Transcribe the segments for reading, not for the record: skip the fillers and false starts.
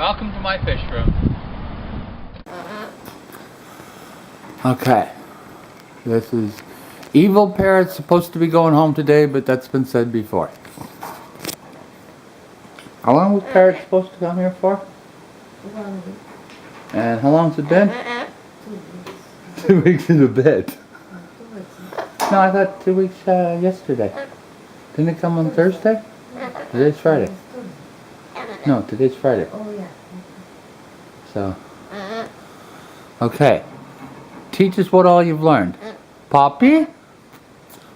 Welcome to my fish room. Okay. This is Evil Parrot's supposed to be going home today, but that's been said before. How long was Parrot supposed to come here for? 1 week. And how long's it been? 2 weeks. 2 weeks in a bed. 2 weeks. No, I thought 2 weeks yesterday. Didn't it come on Thursday? Today's Friday. No, today's Friday. Oh yeah. So, okay. Teach us what all you've learned. Poppy?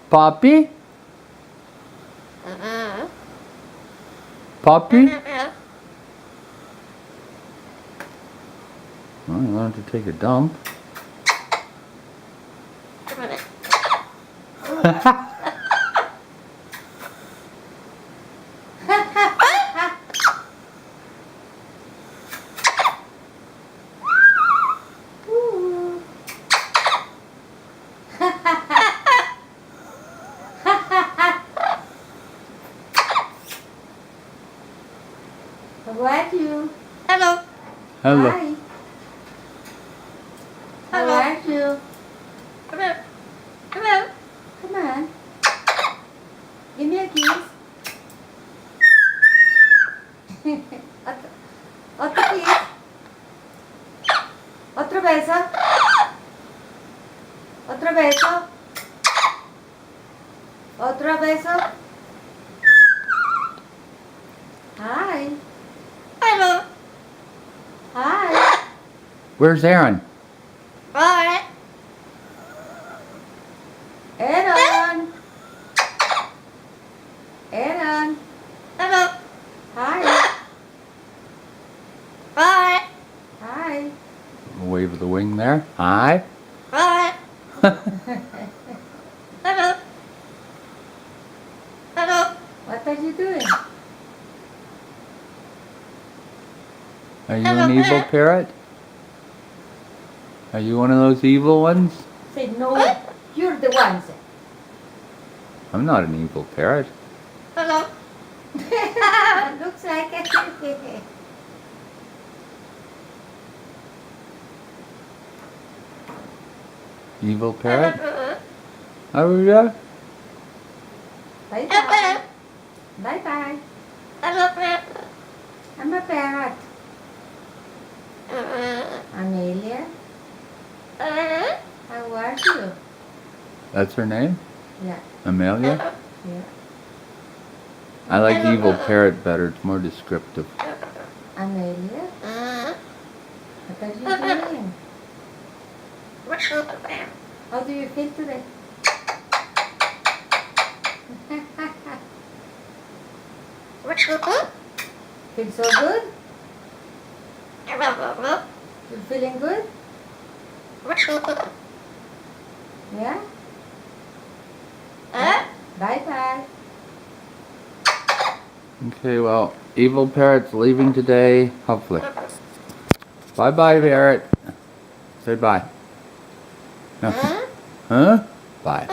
Poppy? Poppy? Well, you learned to take a dump. How are you? Hello. Hello. Hi. How Hello. are you? Come here. Come here. Come on. Give me a kiss. Otro kiss. Otro beso. Otro beso. Otro beso. Hi. Hello. Hi. Where's Aaron? Alright. Aaron. Aaron. Hello. Hi. Alright. Hi. Wave of the wing there. Hi. Alright. Hello. Hello. What are you doing? Are you an evil parrot? Are you one of those evil ones? Say no. You're the one. Say. I'm not an evil parrot. Hello. Looks like it. Evil parrot? Oh yeah? Bye bye. Bye bye. Hello. I'm a parrot. Amelia. How are you? That's her name? Yeah. Amelia? Yeah. I like evil parrot better. It's more descriptive. Amelia. What are you doing? How do you feel today? Feel so good? You feeling good? Yeah? Bye bye. Okay, well, evil parrot's leaving today, hopefully. Bye-bye, parrot. Say bye. Huh? Bye.